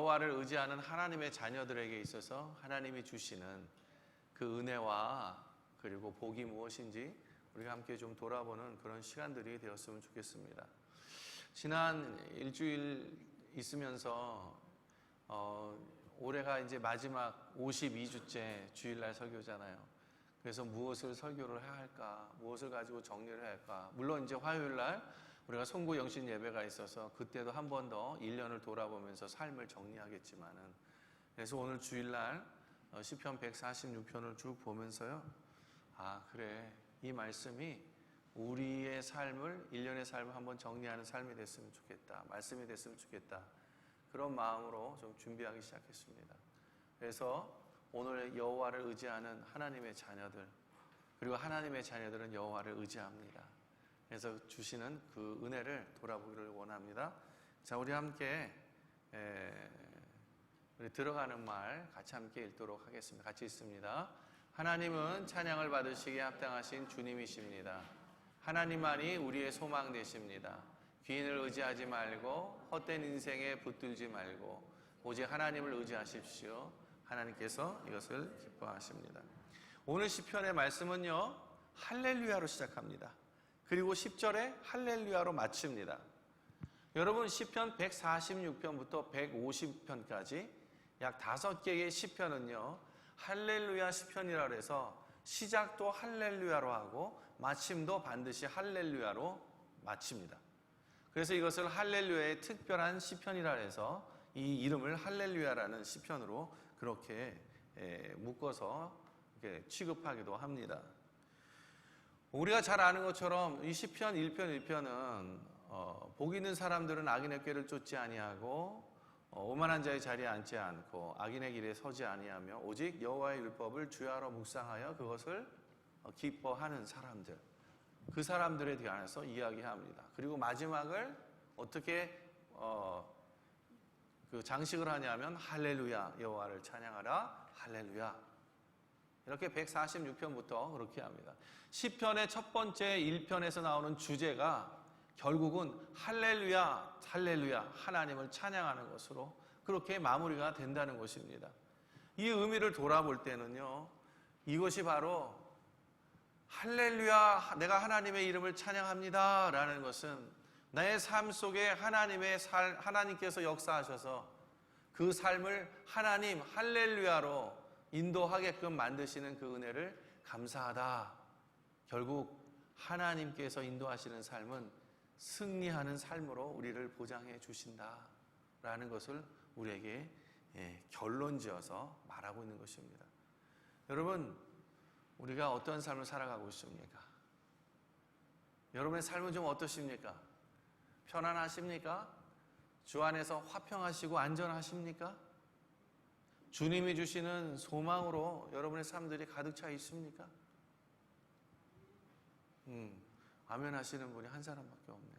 여호와를 의지하는 하나님의 자녀들에게 있어서 하나님이 주시는 그 은혜와 그리고 복이 무엇인지 우리가 함께 좀 돌아보는 그런 시간들이 되었으면 좋겠습니다. 지난 일주일 있으면서 올해가 이제 마지막 52주째 주일날 설교잖아요. 그래서 무엇을 설교를 해야 할까? 무엇을 가지고 정리를 해야 할까? 물론 이제 화요일날 우리가 송구 영신 예배가 있어서 그때도 한 번 더 1년을 돌아보면서 삶을 정리하겠지만은, 그래서 오늘 주일날 시편 146편을 쭉 보면서요, 아 그래, 이 말씀이 우리의 삶을, 1년의 삶을 한번 정리하는 삶이 됐으면 좋겠다, 말씀이 됐으면 좋겠다, 그런 마음으로 좀 준비하기 시작했습니다. 그래서 오늘 여호와를 의지하는 하나님의 자녀들, 그리고 하나님의 자녀들은 여호와를 의지합니다. 그래서 주시는 그 은혜를 돌아보기를 원합니다. 자, 우리 함께 우리 들어가는 말 같이 함께 읽도록 하겠습니다. 같이 읽습니다. 하나님은 찬양을 받으시기에 합당하신 주님이십니다. 하나님만이 우리의 소망 되십니다. 귀인을 의지하지 말고 헛된 인생에 붙들지 말고 오직 하나님을 의지하십시오. 하나님께서 이것을 기뻐하십니다. 오늘 시편의 말씀은요, 할렐루야로 시작합니다. 그리고 10절에 할렐루야로 마칩니다. 여러분, 시편 146편부터 150편까지 약 5개의 시편은요, 할렐루야 시편이라고 해서 시작도 할렐루야로 하고 마침도 반드시 할렐루야로 마칩니다. 그래서 이것을 할렐루야의 특별한 시편이라 해서 이 이름을 할렐루야라는 시편으로 그렇게 묶어서 이렇게 취급하기도 합니다. 우리가 잘 아는 것처럼 이 시편 1편 1편은 복 있는 사람들은 악인의 꾀를 쫓지 아니하고 오만한 자의 자리에 앉지 않고 악인의 길에 서지 아니하며 오직 여호와의 율법을 주야로 묵상하여 그것을 기뻐하는 사람들, 그 사람들에 대해서 이야기합니다. 그리고 마지막을 어떻게 그 장식을 하냐면 할렐루야, 여호와를 찬양하라, 할렐루야. 이렇게 146편부터 그렇게 합니다. 시편의 첫 번째 1편에서 나오는 주제가 결국은 할렐루야, 할렐루야, 하나님을 찬양하는 것으로 그렇게 마무리가 된다는 것입니다. 이 의미를 돌아볼 때는요, 이것이 바로 할렐루야, 내가 하나님의 이름을 찬양합니다 라는 것은 나의 삶 속에 하나님께서 역사하셔서 그 삶을 하나님 할렐루야로 인도하게끔 만드시는 그 은혜를 감사하다. 결국 하나님께서 인도하시는 삶은 승리하는 삶으로 우리를 보장해 주신다라는 것을 우리에게 결론지어서 말하고 있는 것입니다. 여러분, 우리가 어떤 삶을 살아가고 있습니까? 여러분의 삶은 좀 어떠십니까? 편안하십니까? 주 안에서 화평하시고 안전하십니까? 주님이 주시는 소망으로 여러분의 삶들이 가득 차 있습니까? 아멘 하시는 분이 한 사람밖에 없네요.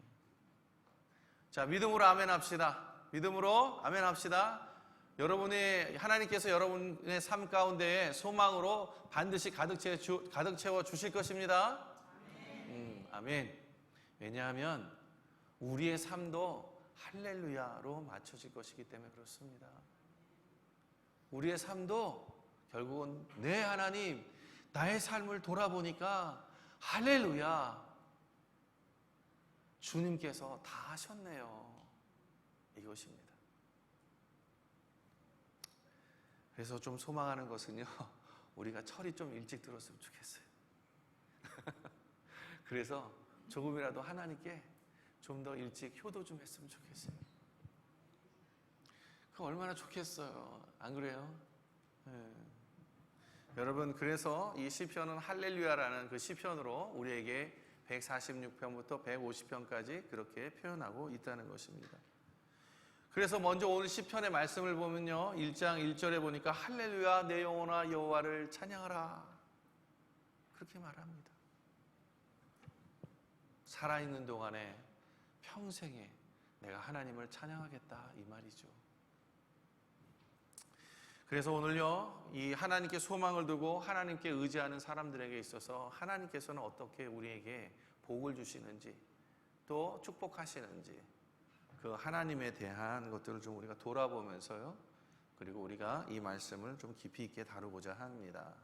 자, 믿음으로 아멘 합시다. 믿음으로 아멘 합시다. 여러분이, 하나님께서 여러분의 삶 가운데에 소망으로 반드시 가득 채워 주실 것입니다. 아멘. 왜냐하면 우리의 삶도 할렐루야로 맞춰질 것이기 때문에 그렇습니다. 우리의 삶도 결국은 내 하나님, 나의 삶을 돌아보니까 할렐루야, 주님께서 다 하셨네요, 이것입니다. 그래서 좀 소망하는 것은요, 우리가 철이 좀 일찍 들었으면 좋겠어요. 그래서 조금이라도 하나님께 좀 더 일찍 효도 좀 했으면 좋겠어요. 그 얼마나 좋겠어요, 안 그래요? 여러분, 그래서 이 시편은 할렐루야라는 그 시편으로 우리에게 146편부터 150편까지 그렇게 표현하고 있다는 것입니다. 그래서 먼저 오늘 시편의 말씀을 보면요, 1장 1절에 보니까 할렐루야, 내 영혼아 여호와를 찬양하라, 그렇게 말합니다. 살아있는 동안에 평생에 내가 하나님을 찬양하겠다, 이 말이죠. 그래서 오늘요, 이 하나님께 소망을 두고 하나님께 의지하는 사람들에게 있어서 하나님께서는 어떻게 우리에게 복을 주시는지, 또 축복하시는지, 그 하나님에 대한 것들을 좀 우리가 돌아보면서요. 그리고 우리가 이 말씀을 좀 깊이 있게 다루고자 합니다.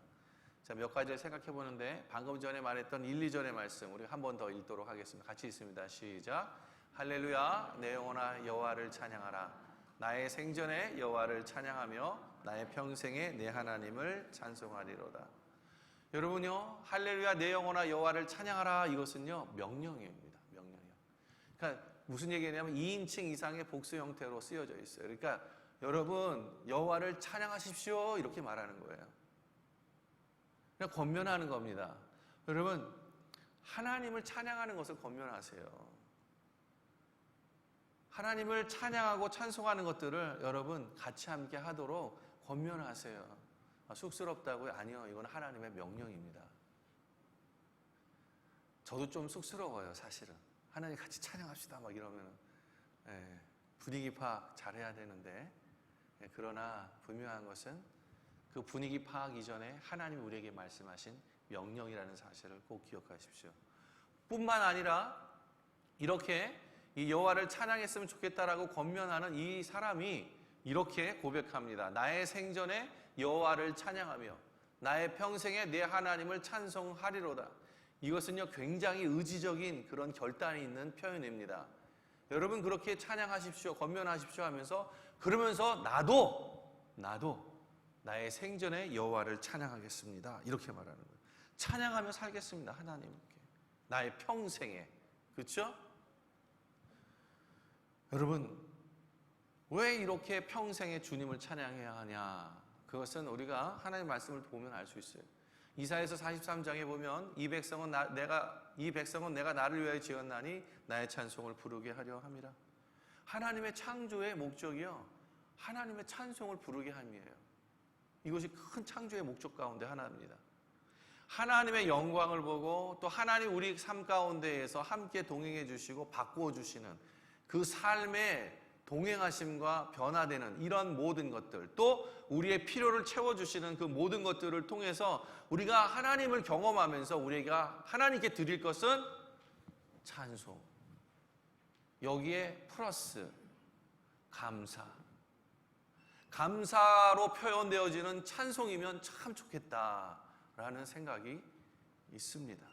자, 몇 가지를 생각해 보는데 방금 전에 말했던 1, 2절의 말씀 우리 한 번 더 읽도록 하겠습니다. 같이 읽습니다. 시작. 할렐루야 내 영혼아 여호와를 찬양하라. 나의 생전에 여호와를 찬양하며 나의 평생에 내 하나님을 찬송하리로다. 여러분요, 할렐루야 내 영혼아 여호와를 찬양하라, 이것은요 명령입니다. 명령이요. 그러니까 무슨 얘기냐면 2인칭 이상의 복수 형태로 쓰여져 있어요. 그러니까 여러분 여호와를 찬양하십시오 이렇게 말하는 거예요. 그냥 권면하는 겁니다. 여러분 하나님을 찬양하는 것을 권면하세요. 하나님을 찬양하고 찬송하는 것들을 여러분 같이 함께 하도록 권면하세요. 쑥스럽다고요? 아니요, 이건 하나님의 명령입니다. 저도 좀 쑥스러워요, 사실은. 하나님 같이 찬양합시다 막 이러면 분위기 파악 잘해야 되는데, 그러나 분명한 것은 그 분위기 파악 이전에 하나님이 우리에게 말씀하신 명령이라는 사실을 꼭 기억하십시오. 뿐만 아니라 이렇게 이 여호와를 찬양했으면 좋겠다라고 권면하는 이 사람이 이렇게 고백합니다. 나의 생전에 여호와를 찬양하며 나의 평생에 내 하나님을 찬송하리로다. 이것은요 굉장히 의지적인 그런 결단이 있는 표현입니다. 여러분 그렇게 찬양하십시오, 권면하십시오 하면서 그러면서 나도 나의 생전에 여호와를 찬양하겠습니다 이렇게 말하는 거예요. 찬양하며 살겠습니다 하나님께 나의 평생에. 그렇죠? 여러분 왜 이렇게 평생에 주님을 찬양해야 하냐? 그것은 우리가 하나님의 말씀을 보면 알 수 있어요. 이사야서 43장에 보면 이 백성은 내가 나를 위하여 지었나니 나의 찬송을 부르게 하려 함이라. 하나님의 창조의 목적이요 하나님의 찬송을 부르게 함이에요. 이것이 큰 창조의 목적 가운데 하나입니다. 하나님의 영광을 보고 또 하나님 우리 삶 가운데에서 함께 동행해 주시고 바꾸어 주시는 그 삶의 동행하심과 변화되는 이런 모든 것들, 또 우리의 필요를 채워주시는 그 모든 것들을 통해서 우리가 하나님을 경험하면서 우리가 하나님께 드릴 것은 찬송, 여기에 플러스 감사로 표현되어지는 찬송이면 참 좋겠다라는 생각이 있습니다.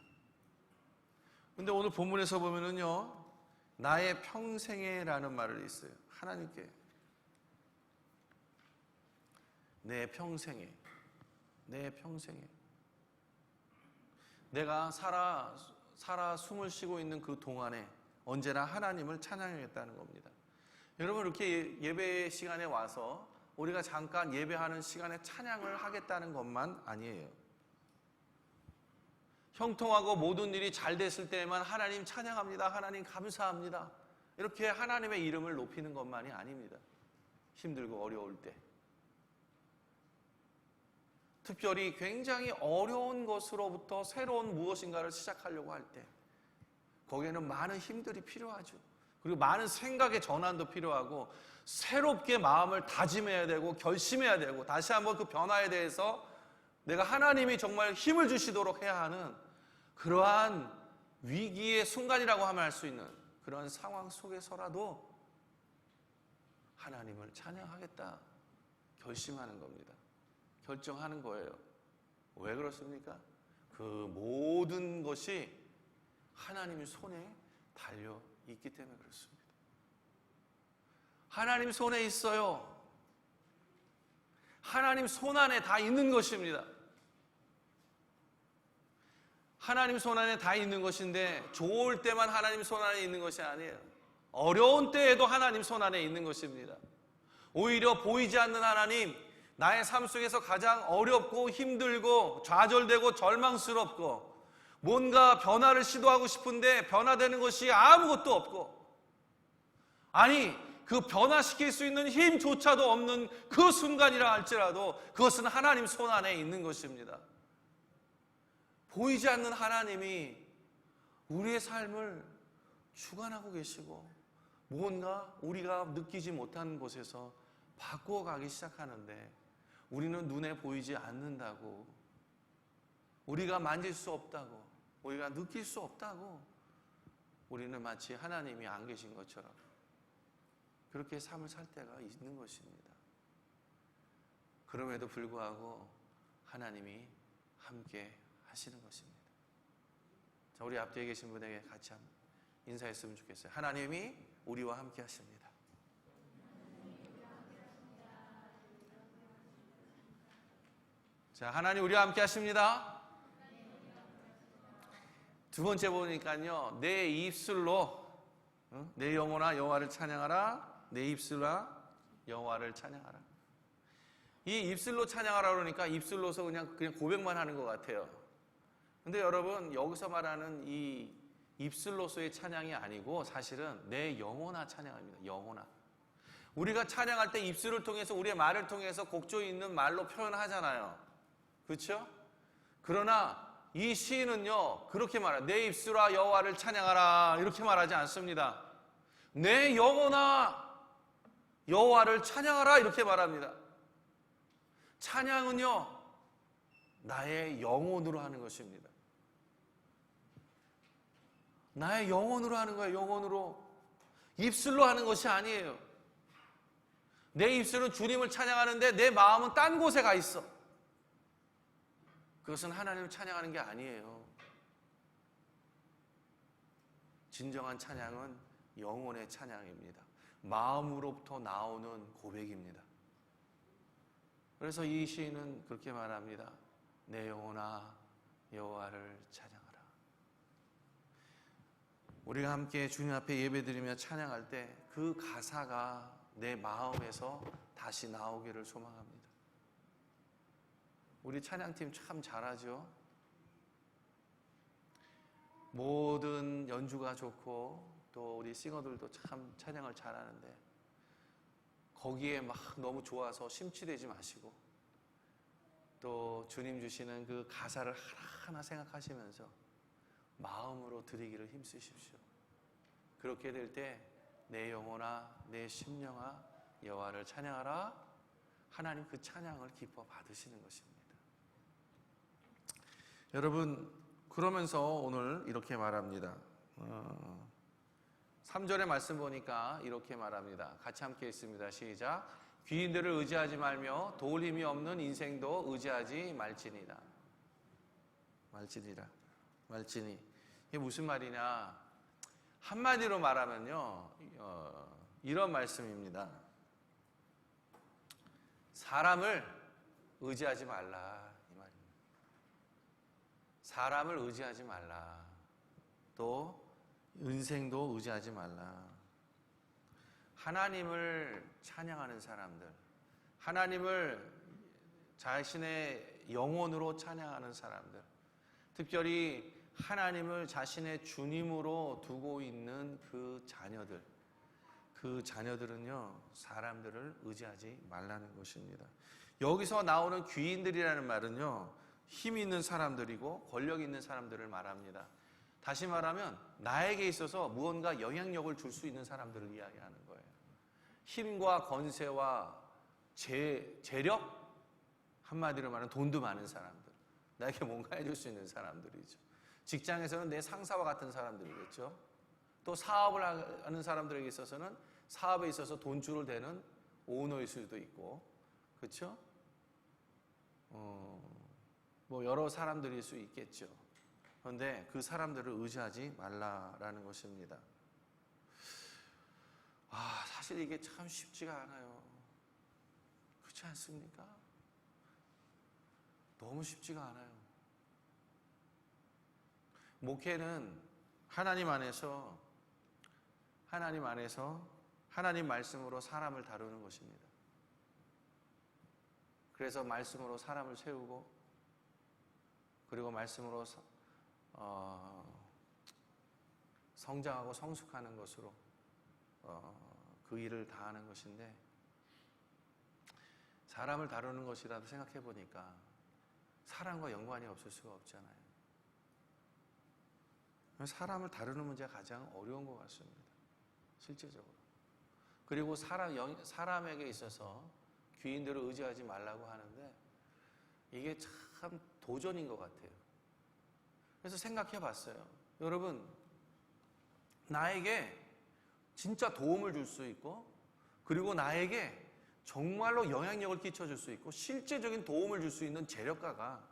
근데 오늘 본문에서 보면은요 나의 평생에라는 말을 있어요. 하나님께 내 평생에 내가 살아 숨을 쉬고 있는 그 동안에 언제나 하나님을 찬양하겠다는 겁니다. 여러분 이렇게 예배 시간에 와서 우리가 잠깐 예배하는 시간에 찬양을 하겠다는 것만 아니에요. 형통하고 모든 일이 잘 됐을 때에만 하나님 찬양합니다, 하나님 감사합니다 이렇게 하나님의 이름을 높이는 것만이 아닙니다. 힘들고 어려울 때, 특별히 굉장히 어려운 것으로부터 새로운 무엇인가를 시작하려고 할 때 거기에는 많은 힘들이 필요하죠. 그리고 많은 생각의 전환도 필요하고 새롭게 마음을 다짐해야 되고 결심해야 되고 다시 한번 그 변화에 대해서 내가 하나님이 정말 힘을 주시도록 해야 하는 그러한 위기의 순간이라고 하면 할 수 있는 그런 상황 속에서라도 하나님을 찬양하겠다 결심하는 겁니다. 결정하는 거예요. 왜 그렇습니까? 그 모든 것이 하나님 손에 달려 있기 때문에 그렇습니다. 하나님 손에 있어요. 하나님 손 안에 다 있는 것입니다. 하나님 손 안에 다 있는 것인데 좋을 때만 하나님 손 안에 있는 것이 아니에요. 어려운 때에도 하나님 손 안에 있는 것입니다. 오히려 보이지 않는 하나님, 나의 삶 속에서 가장 어렵고 힘들고 좌절되고 절망스럽고 뭔가 변화를 시도하고 싶은데 변화되는 것이 아무것도 없고, 아니 그 변화시킬 수 있는 힘조차도 없는 그 순간이라 할지라도 그것은 하나님 손 안에 있는 것입니다. 보이지 않는 하나님이 우리의 삶을 주관하고 계시고 뭔가 우리가 느끼지 못하는 곳에서 바꾸어가기 시작하는데 우리는 눈에 보이지 않는다고, 우리가 만질 수 없다고, 우리가 느낄 수 없다고 우리는 마치 하나님이 안 계신 것처럼 그렇게 삶을 살 때가 있는 것입니다. 그럼에도 불구하고 하나님이 함께 하시는 것입니다. 자, 우리 앞뒤에 계신 분에게 같이 한번 인사했으면 좋겠어요. 하나님이 우리와 함께 하십니다. 자, 하나님 우리와 함께 하십니다. 두 번째 보니까요, 내 입술로 내 영혼아 여호와를 찬양하라. 내 입술아 여호와를 찬양하라. 이 입술로 찬양하라 그러니까 입술로서 그냥 고백만 하는 것 같아요. 근데 여러분, 여기서 말하는 이 입술로서의 찬양이 아니고 사실은 내 영혼아 찬양합니다. 영혼아. 우리가 찬양할 때 입술을 통해서, 우리의 말을 통해서 곡조에 있는 말로 표현하잖아요. 그렇죠? 그러나 이 시인은요, 그렇게 말해요. 내 입술아 여호와를 찬양하라. 이렇게 말하지 않습니다. 내 영혼아 여호와를 찬양하라. 이렇게 말합니다. 찬양은요, 나의 영혼으로 하는 것입니다. 나의 영혼으로 하는 거예요. 영혼으로. 입술로 하는 것이 아니에요. 내 입술은 주님을 찬양하는데 내 마음은 딴 곳에 가 있어. 그것은 하나님을 찬양하는 게 아니에요. 진정한 찬양은 영혼의 찬양입니다. 마음으로부터 나오는 고백입니다. 그래서 이 시인은 그렇게 말합니다. 내 영혼아 여호와를 찬양하라. 우리가 함께 주님 앞에 예배드리며 찬양할 때 그 가사가 내 마음에서 다시 나오기를 소망합니다. 우리 찬양팀 참 잘하죠? 모든 연주가 좋고 또 우리 싱어들도 참 찬양을 잘하는데 거기에 막 너무 좋아서 심취되지 마시고 또 주님 주시는 그 가사를 하나하나 생각하시면서 마음으로 드리기를 힘쓰십시오. 그렇게 될 때 내 영혼아 내 심령아 여호와를 찬양하라. 하나님 그 찬양을 기뻐 받으시는 것입니다. 여러분, 그러면서 오늘 이렇게 말합니다. 3절의 말씀 보니까 이렇게 말합니다. 같이 함께 읽습니다. 시작. 귀인들을 의지하지 말며 도울 힘이 없는 인생도 의지하지 말지니라. 말지니. 이게 무슨 말이냐? 한마디로 말하면요, 이런 말씀입니다. 사람을 의지하지 말라, 이 말입니다. 사람을 의지하지 말라. 또 인생도 의지하지 말라. 하나님을 찬양하는 사람들, 하나님을 자신의 영혼으로 찬양하는 사람들, 특별히 하나님을 자신의 주님으로 두고 있는 그 자녀들은요, 사람들을 의지하지 말라는 것입니다. 여기서 나오는 귀인들이라는 말은요, 힘 있는 사람들이고 권력 있는 사람들을 말합니다. 다시 말하면 나에게 있어서 무언가 영향력을 줄 수 있는 사람들을 이야기하는 거예요. 힘과 권세와 재력, 한마디로 말하면 돈도 많은 사람들, 나에게 뭔가 해줄 수 있는 사람들이죠. 직장에서는 내 상사와 같은 사람들이겠죠. 또 사업을 하는 사람들에게 있어서는 사업에 있어서 돈줄을 대는 오너일 수도 있고, 그렇죠? 뭐 여러 사람들일 수 있겠죠. 그런데 그 사람들을 의지하지 말라라는 것입니다. 사실 이게 참 쉽지가 않아요. 그렇지 않습니까? 너무 쉽지가 않아요. 목회는 하나님 안에서 하나님 말씀으로 사람을 다루는 것입니다. 그래서 말씀으로 사람을 세우고, 그리고 말씀으로 성장하고 성숙하는 것으로 그 일을 다하는 것인데, 사람을 다루는 것이라도 생각해 보니까 사람과 연관이 없을 수가 없잖아요. 사람을 다루는 문제가 가장 어려운 것 같습니다. 실제적으로. 그리고 사람에게 있어서 귀인들을 의지하지 말라고 하는데 이게 참 도전인 것 같아요. 그래서 생각해 봤어요. 여러분, 나에게 진짜 도움을 줄 수 있고 그리고 나에게 정말로 영향력을 끼쳐줄 수 있고 실제적인 도움을 줄 수 있는 재력가가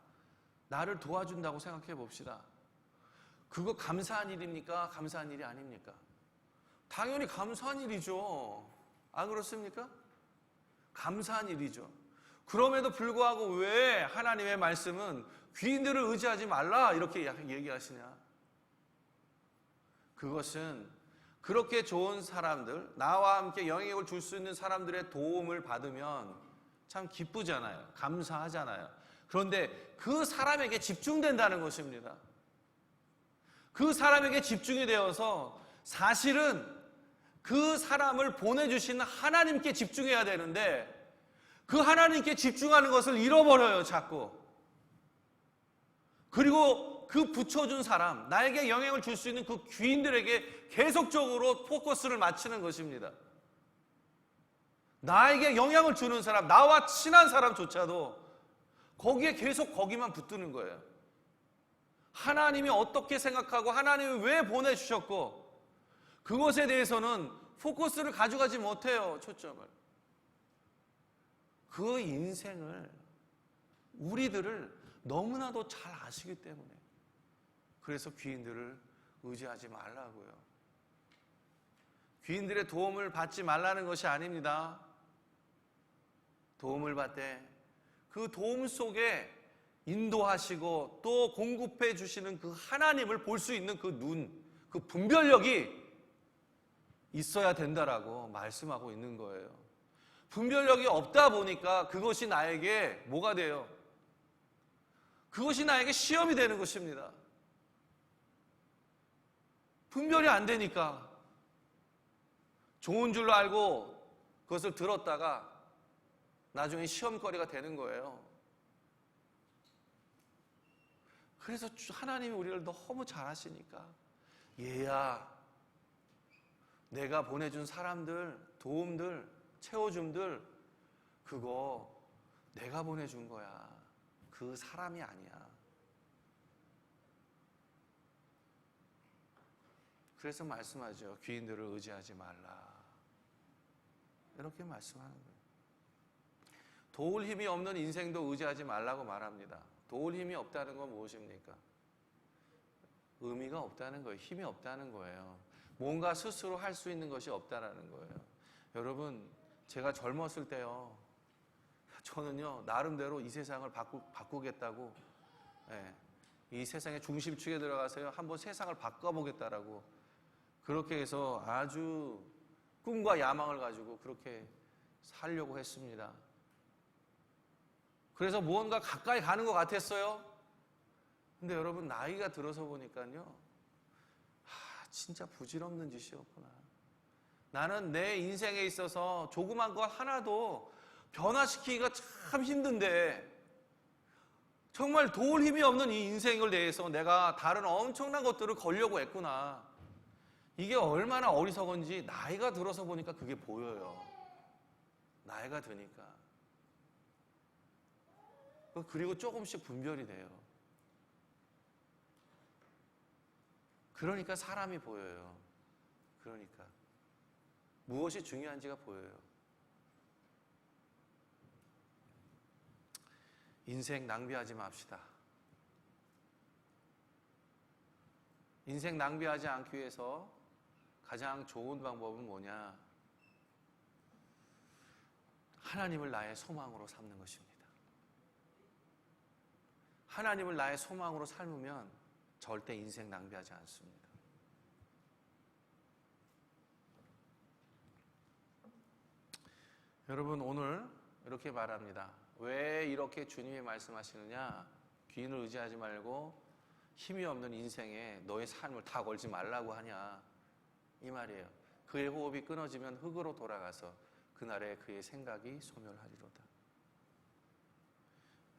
나를 도와준다고 생각해 봅시다. 그거 감사한 일입니까? 감사한 일이 아닙니까? 당연히 감사한 일이죠. 안 그렇습니까? 감사한 일이죠. 그럼에도 불구하고 왜 하나님의 말씀은 귀인들을 의지하지 말라 이렇게 얘기하시냐? 그것은 그렇게 좋은 사람들, 나와 함께 영향력을 줄 수 있는 사람들의 도움을 받으면 참 기쁘잖아요. 감사하잖아요. 그런데 그 사람에게 집중된다는 것입니다. 그 사람에게 집중이 되어서 사실은 그 사람을 보내주신 하나님께 집중해야 되는데 그 하나님께 집중하는 것을 잃어버려요, 자꾸. 그리고 그 붙여준 사람, 나에게 영향을 줄 수 있는 그 귀인들에게 계속적으로 포커스를 맞추는 것입니다. 나에게 영향을 주는 사람, 나와 친한 사람조차도 거기에 계속 거기만 붙드는 거예요. 하나님이 어떻게 생각하고 하나님이 왜 보내주셨고 그것에 대해서는 포커스를 가져가지 못해요, 초점을. 그 인생을 우리들을 너무나도 잘 아시기 때문에 그래서 귀인들을 의지하지 말라고요. 귀인들의 도움을 받지 말라는 것이 아닙니다. 도움을 받되 그 도움 속에 인도하시고 또 공급해 주시는 그 하나님을 볼 수 있는 그 눈, 그 분별력이 있어야 된다라고 말씀하고 있는 거예요. 분별력이 없다 보니까 그것이 나에게 뭐가 돼요? 그것이 나에게 시험이 되는 것입니다. 분별이 안 되니까 좋은 줄로 알고 그것을 들었다가 나중에 시험거리가 되는 거예요. 그래서 하나님이 우리를 너무 잘 아시니까 얘야, 내가 보내준 사람들, 도움들, 채워줌들 그거 내가 보내준 거야. 그 사람이 아니야. 그래서 말씀하죠. 귀인들을 의지하지 말라. 이렇게 말씀하는 거예요. 도울 힘이 없는 인생도 의지하지 말라고 말합니다. 도울 힘이 없다는 건 무엇입니까? 의미가 없다는 거예요. 힘이 없다는 거예요. 뭔가 스스로 할 수 있는 것이 없다는 거예요. 여러분, 제가 젊었을 때요, 저는요 나름대로 이 세상을 바꾸겠다고, 이 세상의 중심축에 들어가서요 한번 세상을 바꿔보겠다라고 그렇게 해서 아주 꿈과 야망을 가지고 그렇게 살려고 했습니다. 그래서 무언가 가까이 가는 것 같았어요. 근데 여러분 나이가 들어서 보니까요, 진짜 부질없는 짓이었구나. 나는 내 인생에 있어서 조그만 것 하나도 변화시키기가 참 힘든데 정말 도울 힘이 없는 이 인생을 대해서 내가 다른 엄청난 것들을 걸려고 했구나. 이게 얼마나 어리석은지 나이가 들어서 보니까 그게 보여요. 나이가 드니까. 그리고 조금씩 분별이 돼요. 그러니까 사람이 보여요. 그러니까 무엇이 중요한지가 보여요. 인생 낭비하지 맙시다. 인생 낭비하지 않기 위해서 가장 좋은 방법은 뭐냐? 하나님을 나의 소망으로 삼는 것입니다. 하나님을 나의 소망으로 삶으면 절대 인생 낭비하지 않습니다. 여러분, 오늘 이렇게 말합니다. 왜 이렇게 주님이 말씀하시느냐? 귀인을 의지하지 말고 힘이 없는 인생에 너의 삶을 다 걸지 말라고 하냐? 이 말이에요. 그의 호흡이 끊어지면 흙으로 돌아가서 그날에 그의 생각이 소멸하리로다.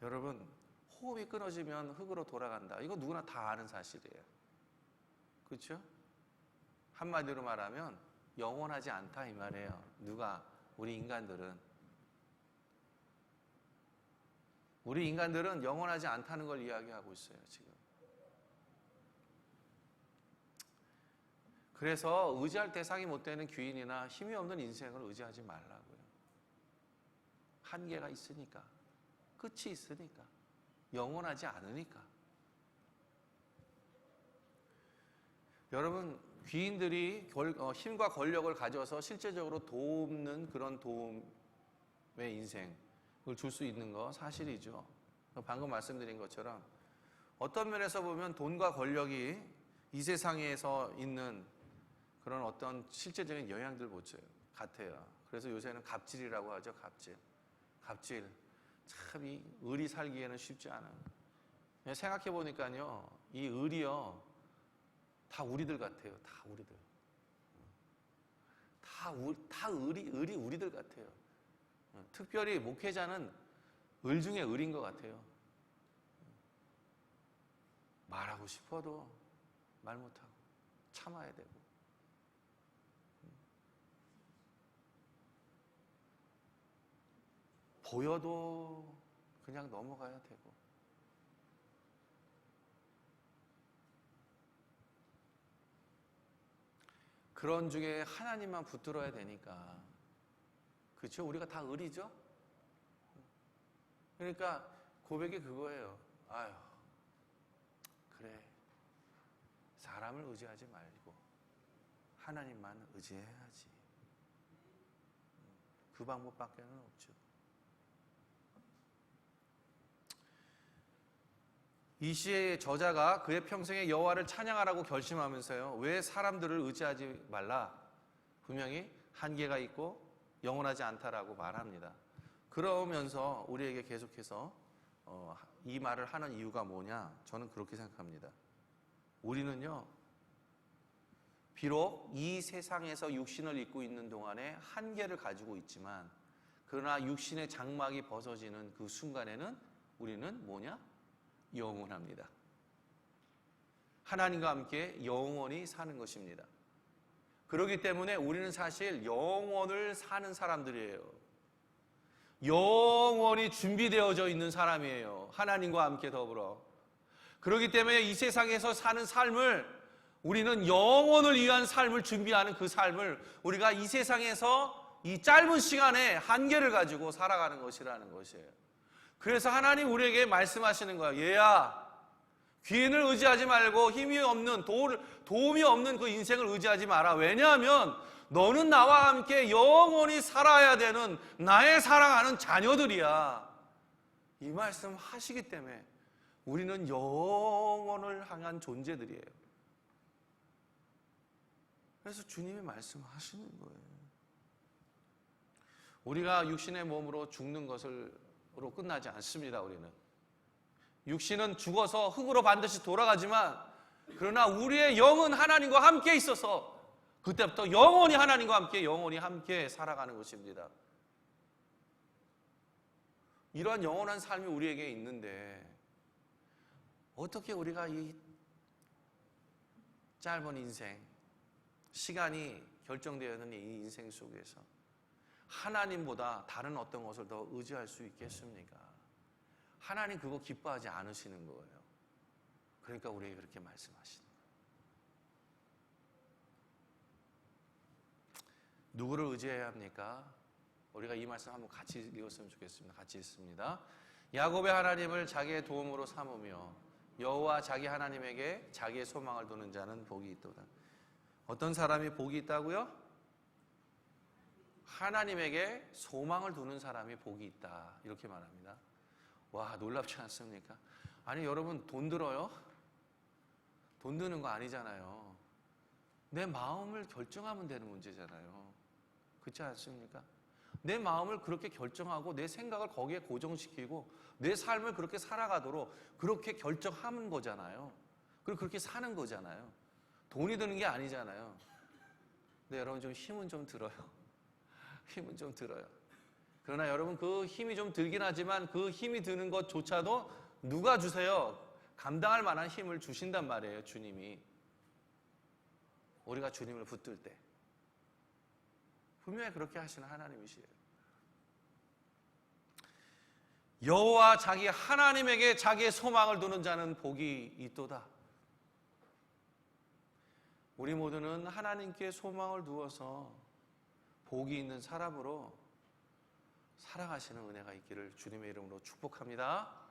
여러분, 호흡이 끊어지면 흙으로 돌아간다. 이거 누구나 다 아는 사실이에요. 그렇죠? 한마디로 말하면 영원하지 않다 이 말이에요. 누가? 우리 인간들은 영원하지 않다는 걸 이야기하고 있어요, 지금. 그래서 의지할 대상이 못 되는 귀인이나 힘이 없는 인생을 의지하지 말라고요. 한계가 있으니까, 끝이 있으니까, 영원하지 않으니까. 여러분, 귀인들이 힘과 권력을 가져서 실제적으로 돕는 그런 도움의 인생을 줄 수 있는 거 사실이죠. 방금 말씀드린 것처럼 어떤 면에서 보면 돈과 권력이 이 세상에서 있는 그런 어떤 실제적인 영향들 같아요. 그래서 요새는 갑질이라고 하죠. 갑질. 참 이 을이 살기에는 쉽지 않아요. 생각해 보니까요, 이 을이요, 다 우리들 같아요. 다 우리들. 다 을이 우리들 같아요. 특별히 목회자는 을 중에 을인 것 같아요. 말하고 싶어도 말 못하고 참아야 되고, 보여도 그냥 넘어가야 되고, 그런 중에 하나님만 붙들어야 되니까. 그렇죠? 우리가 다 을이죠? 그러니까 고백이 그거예요. 아유, 그래, 사람을 의지하지 말고 하나님만 의지해야지. 그 방법밖에는 없죠. 이 시의 저자가 그의 평생에 여호와를 찬양하라고 결심하면서요, 왜 사람들을 의지하지 말라, 분명히 한계가 있고 영원하지 않다라고 말합니다. 그러면서 우리에게 계속해서 이 말을 하는 이유가 뭐냐, 저는 그렇게 생각합니다. 우리는요, 비록 이 세상에서 육신을 입고 있는 동안에 한계를 가지고 있지만, 그러나 육신의 장막이 벗어지는 그 순간에는 우리는 뭐냐? 영원합니다. 하나님과 함께 영원히 사는 것입니다. 그렇기 때문에 우리는 사실 영원을 사는 사람들이에요. 영원히 준비되어져 있는 사람이에요. 하나님과 함께 더불어. 그렇기 때문에 이 세상에서 사는 삶을, 우리는 영원을 위한 삶을 준비하는 그 삶을 우리가 이 세상에서 이 짧은 시간에 한계를 가지고 살아가는 것이라는 것이에요. 그래서 하나님 우리에게 말씀하시는 거예요. 얘야, 귀인을 의지하지 말고 힘이 없는, 도움이 없는 그 인생을 의지하지 마라. 왜냐하면 너는 나와 함께 영원히 살아야 되는 나의 사랑하는 자녀들이야. 이 말씀 하시기 때문에 우리는 영원을 향한 존재들이에요. 그래서 주님이 말씀하시는 거예요. 우리가 육신의 몸으로 죽는 것으로 끝나지 않습니다. 우리는 육신은 죽어서 흙으로 반드시 돌아가지만, 그러나 우리의 영은 하나님과 함께 있어서 그때부터 영원히 하나님과 함께 영원히 함께 살아가는 것입니다. 이러한 영원한 삶이 우리에게 있는데, 어떻게 우리가 이 짧은 인생, 시간이 결정되어 있는 이 인생 속에서 하나님보다 다른 어떤 것을 더 의지할 수 있겠습니까? 하나님 그거 기뻐하지 않으시는 거예요. 그러니까 우리에게 그렇게 말씀하시는 거예요. 누구를 의지해야 합니까? 우리가 이 말씀 한번 같이 읽었으면 좋겠습니다. 같이 읽습니다. 야곱의 하나님을 자기의 도움으로 삼으며 여호와 자기 하나님에게 자기의 소망을 두는 자는 복이 있도다. 어떤 사람이 복이 있다고요? 하나님에게 소망을 두는 사람이 복이 있다. 이렇게 말합니다. 와, 놀랍지 않습니까? 아니 여러분, 돈 들어요? 돈 드는 거 아니잖아요. 내 마음을 결정하면 되는 문제잖아요. 그렇지 않습니까? 내 마음을 그렇게 결정하고 내 생각을 거기에 고정시키고 내 삶을 그렇게 살아가도록 그렇게 결정하는 거잖아요. 그리고 그렇게 사는 거잖아요. 돈이 드는 게 아니잖아요. 근데 여러분 좀 힘은 좀 들어요. 힘은 좀 들어요. 그러나 여러분 그 힘이 좀 들긴 하지만 그 힘이 드는 것조차도 누가 주세요? 감당할 만한 힘을 주신단 말이에요. 주님이. 우리가 주님을 붙들 때 분명히 그렇게 하시는 하나님이시에요. 여호와 자기 하나님에게 자기의 소망을 두는 자는 복이 있도다. 우리 모두는 하나님께 소망을 두어서 복이 있는 사람으로 살아가시는 은혜가 있기를 주님의 이름으로 축복합니다.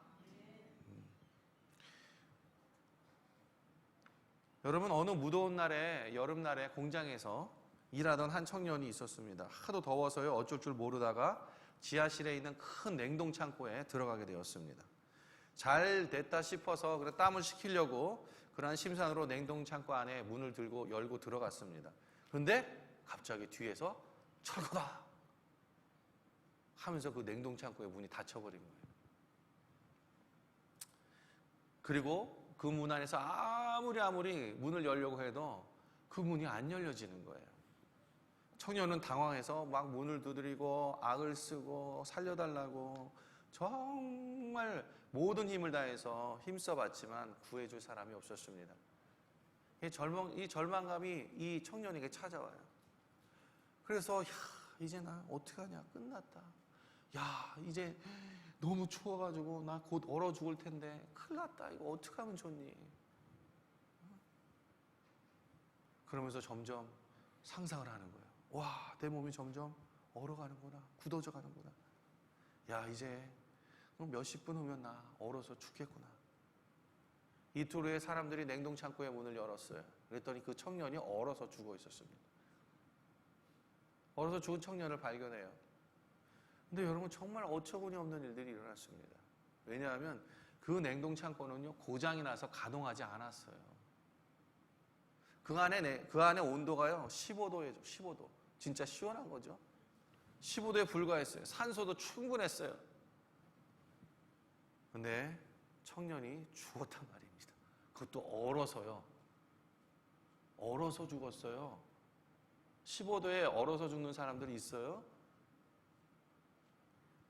여러분, 어느 무더운 날에, 여름날에 공장에서 일하던 한 청년이 있었습니다. 하도 더워서요, 어쩔 줄 모르다가 지하실에 있는 큰 냉동창고에 들어가게 되었습니다. 잘 됐다 싶어서 그래 땀을 식히려고 그러한 심산으로 냉동창고 안에 문을 열고 들어갔습니다. 그런데 갑자기 뒤에서 철거다 하면서 그 냉동창고의 문이 닫혀버린 거예요. 그리고 그 문 안에서 아무리 문을 열려고 해도 그 문이 안 열려지는 거예요. 청년은 당황해서 막 문을 두드리고 악을 쓰고 살려달라고 정말 모든 힘을 다해서 힘써봤지만 구해줄 사람이 없었습니다. 이 절망감이 이 청년에게 찾아와요. 그래서 이제 나 어떡하냐, 끝났다. 이제 너무 추워가지고 나 곧 얼어 죽을 텐데 큰일 났다. 이거 어떻게 하면 좋니? 그러면서 점점 상상을 하는 거예요. 와, 내 몸이 점점 얼어가는구나. 굳어져 가는구나. 이제 몇십 분 후면 나 얼어서 죽겠구나. 이틀 후에 사람들이 냉동창고의 문을 열었어요. 그랬더니 그 청년이 얼어서 죽어 있었습니다. 얼어서 죽은 청년을 발견해요. 근데 여러분, 정말 어처구니 없는 일들이 일어났습니다. 왜냐하면 그 냉동창고는요, 고장이 나서 가동하지 않았어요. 그 안에 온도가요, 15도예요. 15도. 진짜 시원한 거죠. 15도에 불과했어요. 산소도 충분했어요. 근데 청년이 죽었단 말입니다. 그것도 얼어서요. 얼어서 죽었어요. 15도에 얼어서 죽는 사람들이 있어요?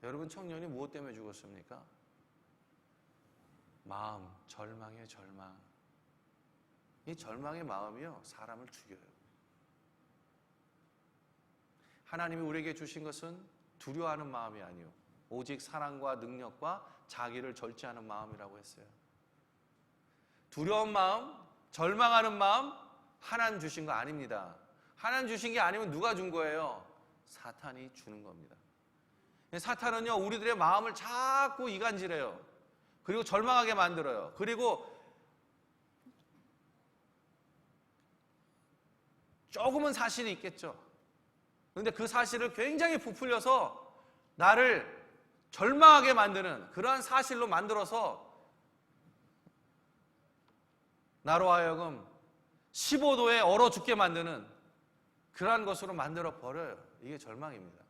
여러분, 청년이 무엇 때문에 죽었습니까? 마음, 절망의 절망. 이 절망의 마음이요, 사람을 죽여요. 하나님이 우리에게 주신 것은 두려워하는 마음이 아니요, 오직 사랑과 능력과 자기를 절제하는 마음이라고 했어요. 두려운 마음, 절망하는 마음, 하나님 주신 거 아닙니다. 하나님 주신 게 아니면 누가 준 거예요? 사탄이 주는 겁니다. 사탄은요, 우리들의 마음을 자꾸 이간질해요. 그리고 절망하게 만들어요. 그리고 조금은 사실이 있겠죠. 그런데 그 사실을 굉장히 부풀려서 나를 절망하게 만드는 그러한 사실로 만들어서 나로 하여금 15도에 얼어 죽게 만드는 그러한 것으로 만들어 버려요. 이게 절망입니다.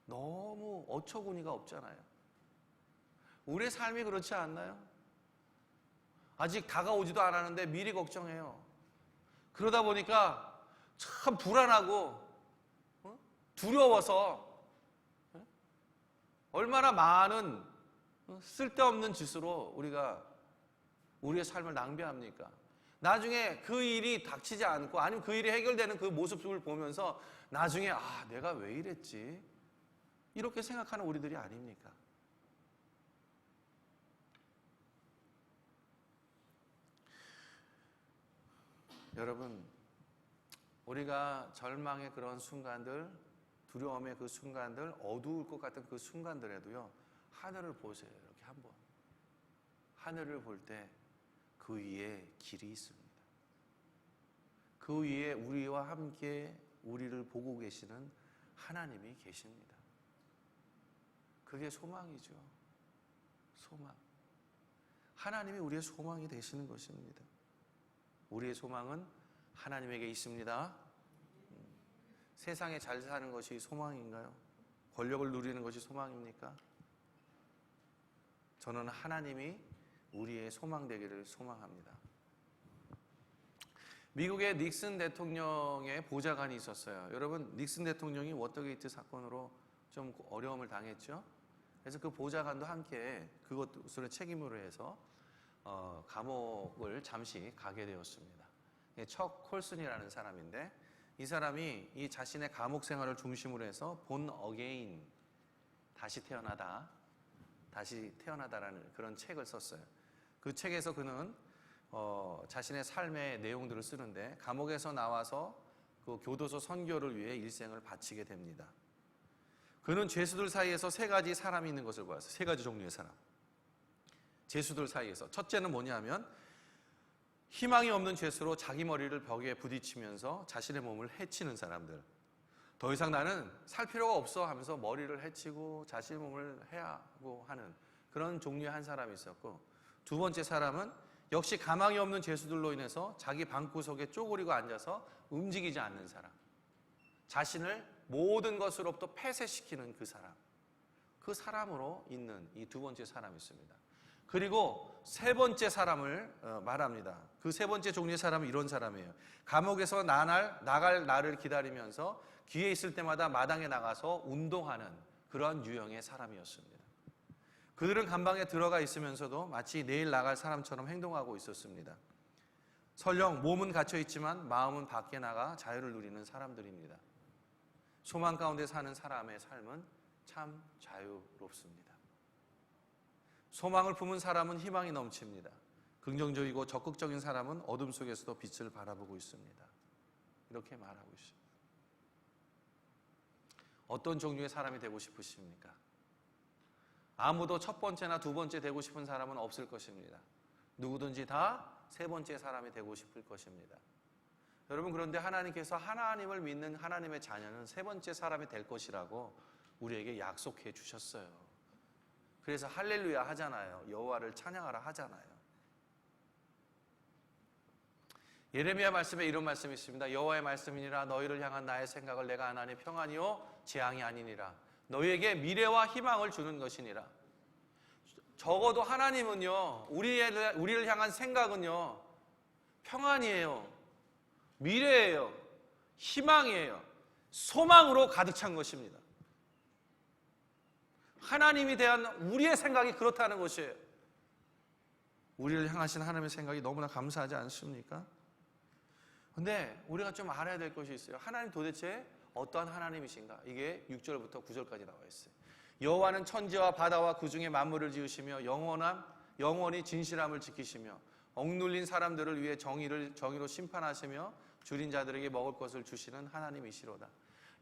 너무 어처구니가 없잖아요. 우리의 삶이 그렇지 않나요? 아직 다가오지도 않았는데 미리 걱정해요. 그러다 보니까 참 불안하고 두려워서 얼마나 많은 쓸데없는 짓으로 우리가 우리의 삶을 낭비합니까? 나중에 그 일이 닥치지 않고 아니면 그 일이 해결되는 그 모습을 보면서 나중에 내가 왜 이랬지? 이렇게 생각하는 우리들이 아닙니까? 여러분, 우리가 절망의 그런 순간들, 두려움의 그 순간들, 어두울 것 같은 그 순간들에도요, 하늘을 보세요. 이렇게 한번. 하늘을 볼 때 그 위에 길이 있습니다. 그 위에 우리와 함께 우리를 보고 계시는 하나님이 계십니다. 그게 소망이죠. 소망. 하나님이 우리의 소망이 되시는 것입니다. 우리의 소망은 하나님에게 있습니다. 세상에 잘 사는 것이 소망인가요? 권력을 누리는 것이 소망입니까? 저는 하나님이 우리의 소망 되기를 소망합니다. 미국의 닉슨 대통령의 보좌관이 있었어요. 여러분, 닉슨 대통령이 워터게이트 사건으로 좀 어려움을 당했죠. 그래서 그 보좌관도 함께 그것을 책임으로 해서 감옥을 잠시 가게 되었습니다. 척 콜슨이라는 사람인데, 이 사람이 이 자신의 감옥 생활을 중심으로 해서 본 어게인, 다시 태어나다라는 그런 책을 썼어요. 그 책에서 그는 자신의 삶의 내용들을 쓰는데 감옥에서 나와서 그 교도소 선교를 위해 일생을 바치게 됩니다. 그는 죄수들 사이에서 세 가지 사람이 있는 것을 보았어요. 세 가지 종류의 사람. 죄수들 사이에서. 첫째는 뭐냐면 희망이 없는 죄수로 자기 머리를 벽에 부딪히면서 자신의 몸을 해치는 사람들. 더 이상 나는 살 필요가 없어 하면서 머리를 해치고 자신의 몸을 해하고 하는 그런 종류의 한 사람이 있었고, 두 번째 사람은 역시 가망이 없는 죄수들로 인해서 자기 방구석에 쪼그리고 앉아서 움직이지 않는 사람. 자신을 모든 것으로부터 폐쇄시키는 그 사람. 그 사람으로 있는 이 두 번째 사람이 있습니다. 그리고 세 번째 사람을 말합니다. 그 세 번째 종류의 사람은 이런 사람이에요. 감옥에서 나갈 날을 기다리면서 기회 있을 때마다 마당에 나가서 운동하는 그런 유형의 사람이었습니다. 그들은 감방에 들어가 있으면서도 마치 내일 나갈 사람처럼 행동하고 있었습니다. 설령 몸은 갇혀 있지만 마음은 밖에 나가 자유를 누리는 사람들입니다. 소망 가운데 사는 사람의 삶은 참 자유롭습니다. 소망을 품은 사람은 희망이 넘칩니다. 긍정적이고 적극적인 사람은 어둠 속에서도 빛을 바라보고 있습니다. 이렇게 말하고 있습니다. 어떤 종류의 사람이 되고 싶으십니까? 아무도 첫 번째나 두 번째 되고 싶은 사람은 없을 것입니다. 누구든지 다 세 번째 사람이 되고 싶을 것입니다. 여러분, 그런데 하나님께서 하나님을 믿는 하나님의 자녀는 세 번째 사람이 될 것이라고 우리에게 약속해 주셨어요. 그래서 할렐루야 하잖아요. 여호와를 찬양하라 하잖아요. 예레미야 말씀에 이런 말씀이 있습니다. 여호와의 말씀이니라. 너희를 향한 나의 생각을 내가 아나니 평안이요 재앙이 아니니라. 너희에게 미래와 희망을 주는 것이니라. 적어도 하나님은요, 우리를 향한 생각은요, 평안이에요, 미래예요, 희망이에요, 소망으로 가득 찬 것입니다. 하나님에 대한 우리의 생각이 그렇다는 것이에요. 우리를 향하신 하나님의 생각이 너무나 감사하지 않습니까? 근데 우리가 좀 알아야 될 것이 있어요. 하나님 도대체 어떠한 하나님이신가? 이게 6절부터 9절까지 나와 있어요. 여호와는 천지와 바다와 그 중에 만물을 지으시며 영원히 진실함을 지키시며 억눌린 사람들을 위해 정의로 심판하시며 줄인 자들에게 먹을 것을 주시는 하나님이시로다.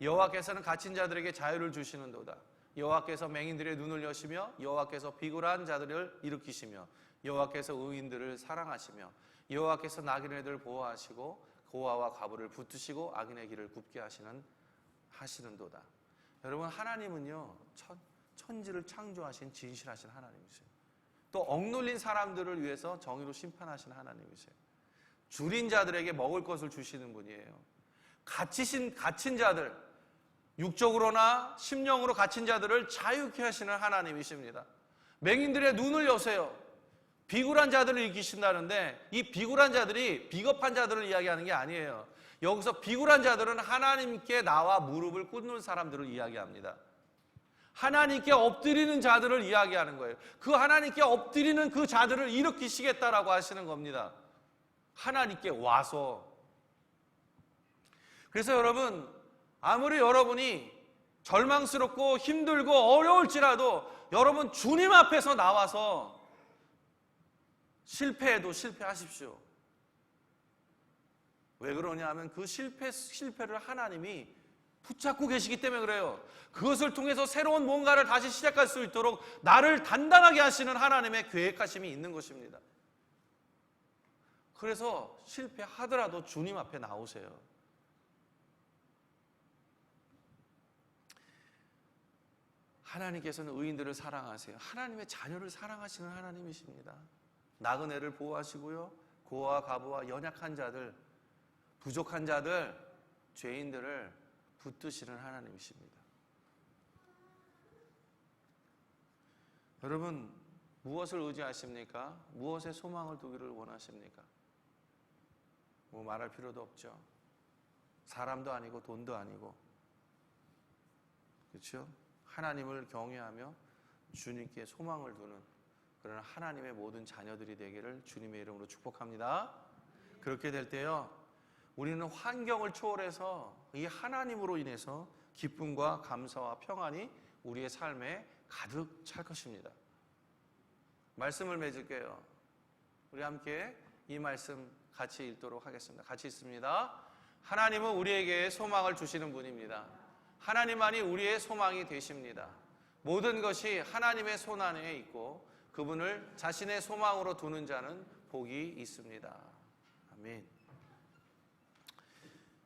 여호와께서는 갇힌 자들에게 자유를 주시는도다. 여호와께서 맹인들의 눈을 여시며 여호와께서 비굴한 자들을 일으키시며 여호와께서 의인들을 사랑하시며 여호와께서 나그네들을 보호하시고 고아와 과부를 붙드시고 악인의 길을 굽게 하시는도다. 여러분, 하나님은요, 천지를 창조하신 진실하신 하나님이세요. 또 억눌린 사람들을 위해서 정의로 심판하신 하나님이세요. 줄인 자들에게 먹을 것을 주시는 분이에요. 갇힌 자들, 육적으로나 심령으로 갇힌 자들을 자유케 하시는 하나님이십니다. 맹인들의 눈을 여세요. 비굴한 자들을 일으키신다는데 이 비굴한 자들이 비겁한 자들을 이야기하는 게 아니에요. 여기서 비굴한 자들은 하나님께 나와 무릎을 꿇는 사람들을 이야기합니다. 하나님께 엎드리는 자들을 이야기하는 거예요. 그 하나님께 엎드리는 그 자들을 일으키시겠다라고 하시는 겁니다. 하나님께 와서. 그래서 여러분, 아무리 여러분이 절망스럽고 힘들고 어려울지라도 여러분 주님 앞에서 나와서 실패해도 실패하십시오. 왜 그러냐 하면 그 실패를 하나님이 붙잡고 계시기 때문에 그래요. 그것을 통해서 새로운 뭔가를 다시 시작할 수 있도록 나를 단단하게 하시는 하나님의 계획하심이 있는 것입니다. 그래서 실패하더라도 주님 앞에 나오세요. 하나님께서는 의인들을 사랑하세요. 하나님의 자녀를 사랑하시는 하나님이십니다. 나그네를 보호하시고요, 고아와 과부와 연약한 자들, 부족한 자들, 죄인들을 붙드시는 하나님이십니다. 여러분, 무엇을 의지하십니까? 무엇에 소망을 두기를 원하십니까? 뭐 말할 필요도 없죠. 사람도 아니고 돈도 아니고, 그렇죠? 하나님을 경외하며 주님께 소망을 두는 그런 하나님의 모든 자녀들이 되기를 주님의 이름으로 축복합니다. 그렇게 될 때요, 우리는 환경을 초월해서 이 하나님으로 인해서 기쁨과 감사와 평안이 우리의 삶에 가득 찰 것입니다. 말씀을 맺을게요. 우리 함께 이 말씀 같이 읽도록 하겠습니다. 같이 읽습니다. 하나님은 우리에게 소망을 주시는 분입니다. 하나님만이 우리의 소망이 되십니다. 모든 것이 하나님의 손 안에 있고 그분을 자신의 소망으로 두는 자는 복이 있습니다. 아멘.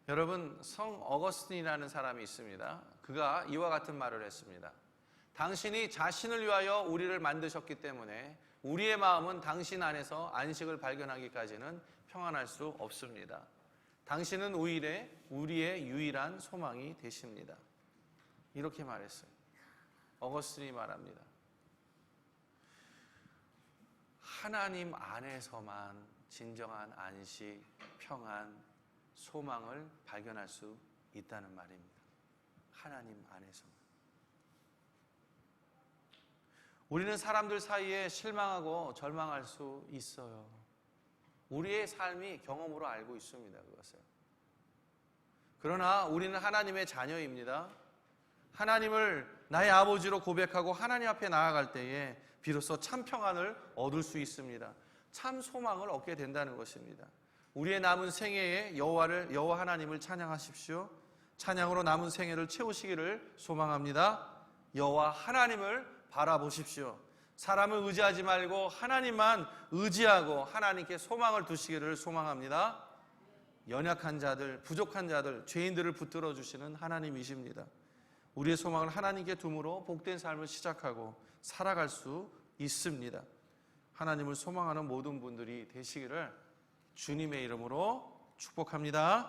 여러분, 성 어거스틴이라는 사람이 있습니다. 그가 이와 같은 말을 했습니다. 당신이 자신을 위하여 우리를 만드셨기 때문에 우리의 마음은 당신 안에서 안식을 발견하기까지는 평안할 수 없습니다. 당신은 오히려 우리의 유일한 소망이 되십니다. 이렇게 말했어요. 어거스틴이 말합니다. 하나님 안에서만 진정한 안식, 평안, 소망을 발견할 수 있다는 말입니다. 하나님 안에서만. 우리는 사람들 사이에 실망하고 절망할 수 있어요. 우리의 삶이 경험으로 알고 있습니다. 그것을. 그러나 우리는 하나님의 자녀입니다. 하나님을 나의 아버지로 고백하고 하나님 앞에 나아갈 때에 비로소 참 평안을 얻을 수 있습니다. 참 소망을 얻게 된다는 것입니다. 우리의 남은 생애에 여호와 하나님을 찬양하십시오. 찬양으로 남은 생애를 채우시기를 소망합니다. 여호와 하나님을 바라보십시오. 사람을 의지하지 말고 하나님만 의지하고 하나님께 소망을 두시기를 소망합니다. 연약한 자들, 부족한 자들, 죄인들을 붙들어 주시는 하나님이십니다. 우리의 소망을 하나님께 둠으로 복된 삶을 시작하고 살아갈 수 있습니다. 하나님을 소망하는 모든 분들이 되시기를 주님의 이름으로 축복합니다.